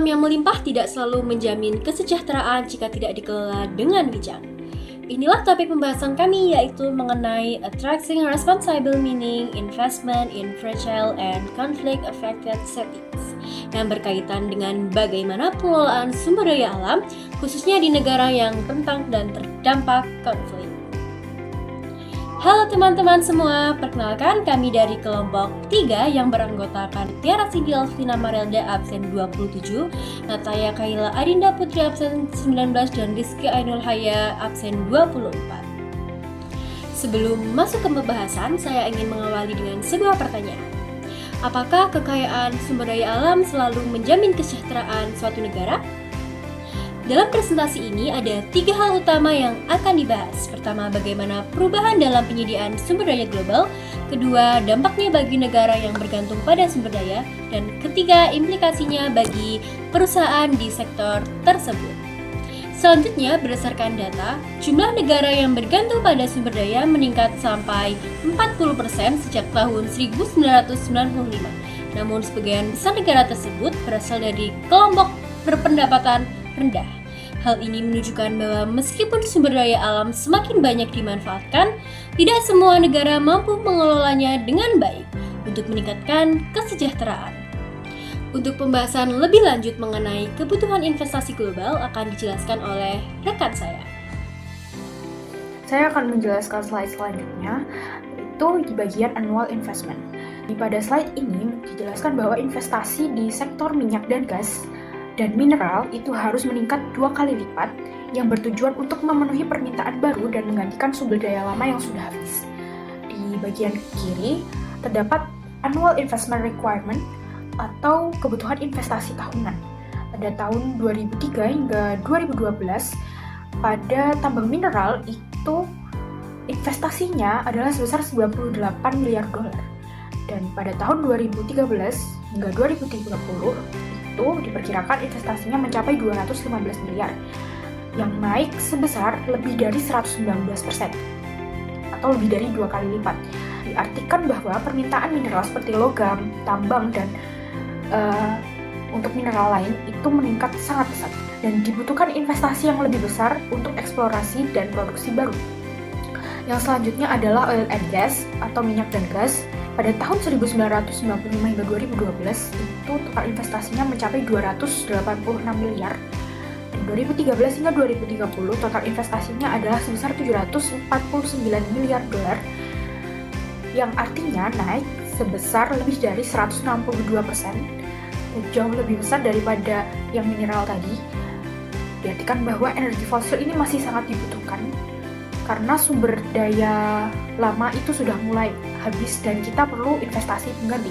yang melimpah tidak selalu menjamin kesejahteraan jika tidak dikelola dengan bijak. Inilah topik pembahasan kami, yaitu mengenai Attracting Responsible Meaning Investment in Fragile and Conflict-Affected Settings, yang berkaitan dengan bagaimana pengelolaan sumber daya alam, khususnya di negara yang rentan dan terdampak konflik. Halo teman-teman semua, perkenalkan kami dari kelompok 3 yang beranggotakan Tiara Cindy Alvina Marielda absen 27, Nataya Kaila Adinda Putri absen 19, dan Rizky Ainul Haya absen 24. Sebelum masuk ke pembahasan, saya ingin mengawali dengan sebuah pertanyaan. Apakah kekayaan sumber daya alam selalu menjamin kesejahteraan suatu negara? Dalam presentasi ini ada 3 hal utama yang akan dibahas. Pertama, bagaimana perubahan dalam penyediaan sumber daya global. Kedua, dampaknya bagi negara yang bergantung pada sumber daya. Dan ketiga, implikasinya bagi perusahaan di sektor tersebut. Selanjutnya, berdasarkan data, jumlah negara yang bergantung pada sumber daya meningkat sampai 40% sejak tahun 1995. Namun, sebagian besar negara tersebut berasal dari kelompok berpendapatan rendah. Hal ini menunjukkan bahwa meskipun sumber daya alam semakin banyak dimanfaatkan, tidak semua negara mampu mengelolanya dengan baik untuk meningkatkan kesejahteraan. Untuk pembahasan lebih lanjut mengenai kebutuhan investasi global akan dijelaskan oleh rekan saya. Saya akan menjelaskan slide selanjutnya, yaitu di bagian annual investment. Pada slide ini dijelaskan bahwa investasi di sektor minyak dan gas dan mineral itu harus meningkat 2 kali lipat yang bertujuan untuk memenuhi permintaan baru dan menggantikan sumber daya lama yang sudah habis. Di bagian kiri terdapat annual investment requirement atau kebutuhan investasi tahunan. Pada tahun 2003 hingga 2012 pada tambang mineral itu investasinya adalah sebesar 98 miliar dolar. Dan pada tahun 2013 hingga 2030 itu diperkirakan investasinya mencapai 215 miliar, yang naik sebesar lebih dari 119%, atau lebih dari 2 kali lipat. Diartikan bahwa permintaan mineral seperti logam, tambang, dan untuk mineral lain itu meningkat sangat pesat, dan dibutuhkan investasi yang lebih besar untuk eksplorasi dan produksi baru. Yang selanjutnya adalah oil and gas atau minyak dan gas. Pada tahun 1995 hingga 2012 itu total investasinya mencapai 286 miliar. Dan 2013 hingga 2030 total investasinya adalah sebesar 749 miliar dolar, yang artinya naik sebesar lebih dari 162%, dan jauh lebih besar daripada yang mineral tadi. Diartikan bahwa energi fosil ini masih sangat dibutuhkan karena sumber daya lama itu sudah mulai habis dan kita perlu investasi pengganti.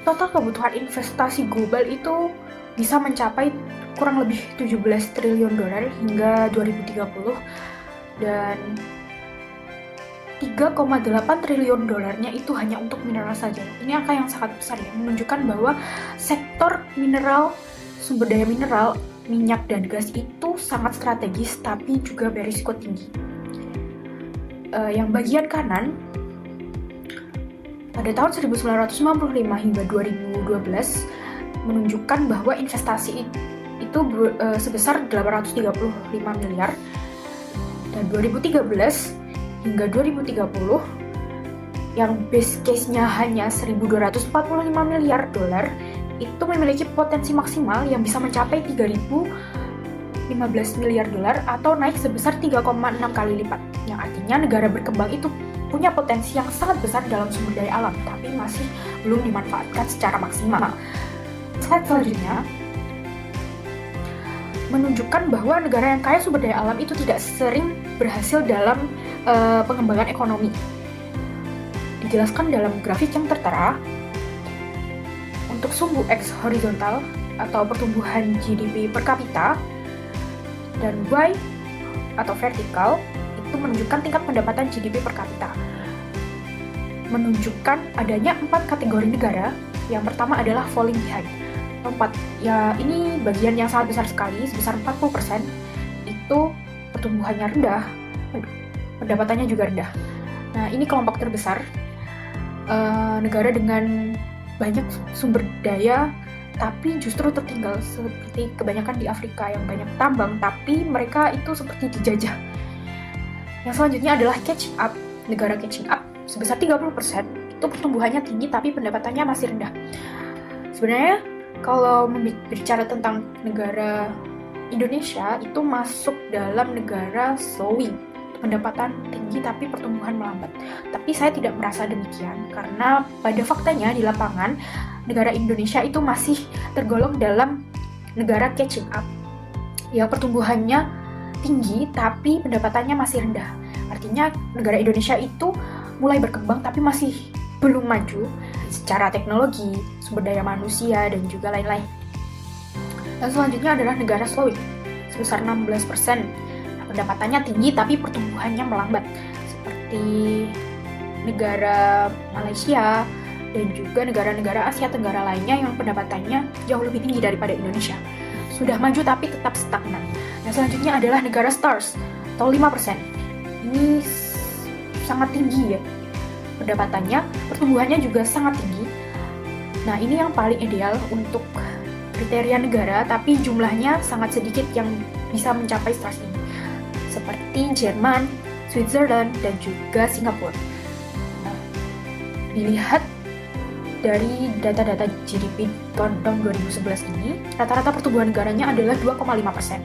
Total kebutuhan investasi global itu bisa mencapai kurang lebih 17 triliun dolar hingga 2030, dan 3,8 triliun dolarnya itu hanya untuk mineral saja. Ini angka yang sangat besar ya, menunjukkan bahwa sektor mineral, sumber daya mineral, minyak dan gas itu sangat strategis tapi juga berisiko tinggi. Yang bagian kanan, pada tahun 1995 hingga 2012 menunjukkan bahwa investasi itu sebesar 835 miliar, dan 2013 hingga 2030 yang base case-nya hanya 1.245 miliar dolar itu memiliki potensi maksimal yang bisa mencapai 3.015 miliar dolar atau naik sebesar 3,6 kali lipat, yang artinya negara berkembang itu punya potensi yang sangat besar dalam sumber daya alam tapi masih belum dimanfaatkan secara maksimal. Slide selanjutnya menunjukkan bahwa negara yang kaya sumber daya alam itu tidak sering berhasil dalam pengembangan ekonomi. Dijelaskan dalam grafik yang tertera. Untuk sumbu X horizontal atau pertumbuhan GDP per kapita, dan Y atau vertikal itu menunjukkan tingkat pendapatan GDP per kapita. Menunjukkan adanya 4 kategori negara. Yang pertama adalah falling behind. Ya, ini bagian yang sangat besar sekali, sebesar 40%. Itu pertumbuhannya rendah, pendapatannya juga rendah. Nah, ini kelompok terbesar, negara dengan banyak sumber daya tapi justru tertinggal seperti kebanyakan di Afrika yang banyak tambang, tapi mereka itu seperti dijajah. Yang selanjutnya adalah catching up. Negara catching up sebesar 30%, itu pertumbuhannya tinggi tapi pendapatannya masih rendah. Sebenarnya kalau berbicara tentang negara Indonesia, itu masuk dalam negara slowing, pendapatan tinggi tapi pertumbuhan melambat. Tapi saya tidak merasa demikian, karena pada faktanya di lapangan, negara Indonesia itu masih tergolong dalam negara catching up, yang pertumbuhannya tinggi tapi pendapatannya masih rendah. Artinya negara Indonesia itu mulai berkembang tapi masih belum maju secara teknologi, sumber daya manusia, dan juga lain-lain. Dan selanjutnya adalah negara slowing, sebesar 16%. Pendapatannya tinggi tapi pertumbuhannya melambat, seperti negara Malaysia dan juga negara-negara Asia Tenggara lainnya yang pendapatannya jauh lebih tinggi daripada Indonesia. Sudah maju tapi tetap stagnan. Yang selanjutnya adalah negara STARS, atau 5%. Ini sangat tinggi ya pendapatannya, pertumbuhannya juga sangat tinggi. Nah, ini yang paling ideal untuk kriteria negara, tapi jumlahnya sangat sedikit yang bisa mencapai STARS ini, seperti Jerman, Switzerland, dan juga Singapura. Nah, dilihat dari data-data GDP tahun 2011 ini, rata-rata pertumbuhan negaranya adalah 2,5%,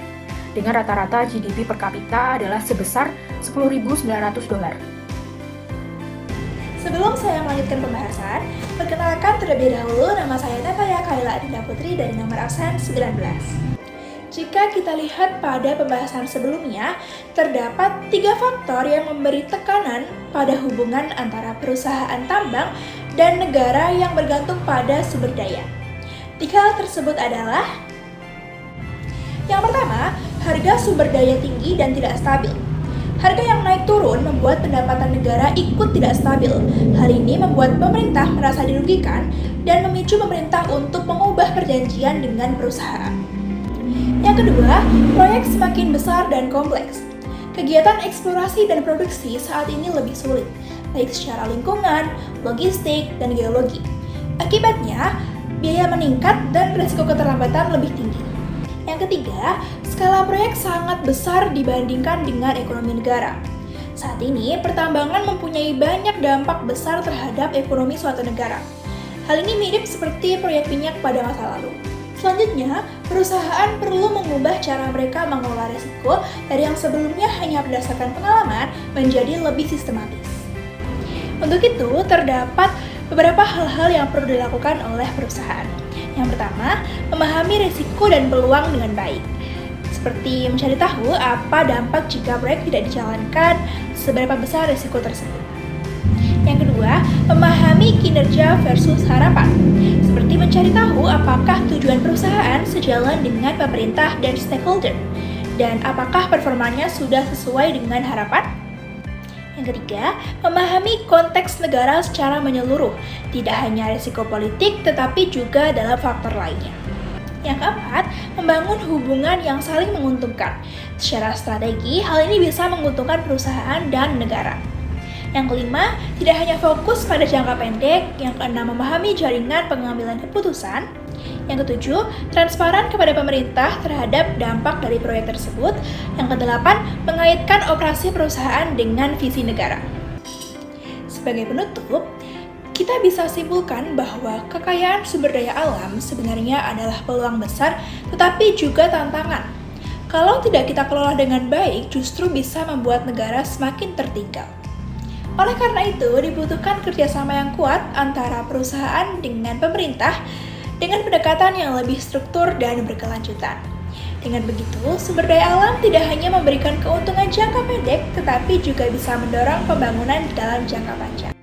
dengan rata-rata GDP per kapita adalah sebesar $10.900. Sebelum saya melanjutkan pembahasan, perkenalkan terlebih dahulu, nama saya Nataya Kaila Adinda Putri dari nomor absen 19. Jika kita lihat pada pembahasan sebelumnya, terdapat 3 faktor yang memberi tekanan pada hubungan antara perusahaan tambang dan negara yang bergantung pada sumber daya. 3 hal tersebut adalah: yang pertama, harga sumber daya tinggi dan tidak stabil. Harga yang naik turun membuat pendapatan negara ikut tidak stabil. Hal ini membuat pemerintah merasa dirugikan dan memicu pemerintah untuk mengubah perjanjian dengan perusahaan. Yang kedua, proyek semakin besar dan kompleks. Kegiatan eksplorasi dan produksi saat ini lebih sulit, baik secara lingkungan, logistik, dan geologi. Akibatnya, biaya meningkat dan risiko keterlambatan lebih tinggi. Yang ketiga, skala proyek sangat besar dibandingkan dengan ekonomi negara. Saat ini, pertambangan mempunyai banyak dampak besar terhadap ekonomi suatu negara. Hal ini mirip seperti proyek minyak pada masa lalu. Selanjutnya, perusahaan perlu mengubah cara mereka mengelola risiko dari yang sebelumnya hanya berdasarkan pengalaman menjadi lebih sistematis. Untuk itu, terdapat beberapa hal-hal yang perlu dilakukan oleh perusahaan. Yang pertama, memahami risiko dan peluang dengan baik. Seperti mencari tahu apa dampak jika proyek tidak dijalankan, seberapa besar risiko tersebut. Yang kedua, memahami kinerja versus harapan. Seperti mencari tahu apakah tujuan perusahaan sejalan dengan pemerintah dan stakeholder, dan apakah performanya sudah sesuai dengan harapan. Yang ketiga, memahami konteks negara secara menyeluruh, tidak hanya risiko politik tetapi juga dalam faktor lainnya. Yang keempat, membangun hubungan yang saling menguntungkan. Secara strategi, hal ini bisa menguntungkan perusahaan dan negara. Yang kelima, tidak hanya fokus pada jangka pendek. Yang keenam, memahami jaringan pengambilan keputusan. Yang ketujuh, transparan kepada pemerintah terhadap dampak dari proyek tersebut. Yang kedelapan, mengaitkan operasi perusahaan dengan visi negara. Sebagai penutup, kita bisa simpulkan bahwa kekayaan sumber daya alam sebenarnya adalah peluang besar, tetapi juga tantangan. Kalau tidak kita kelola dengan baik, justru bisa membuat negara semakin tertinggal. Oleh karena itu, dibutuhkan kerjasama yang kuat antara perusahaan dengan pemerintah, dengan pendekatan yang lebih struktur dan berkelanjutan. Dengan begitu, sumber daya alam tidak hanya memberikan keuntungan jangka pendek, tetapi juga bisa mendorong pembangunan dalam jangka panjang.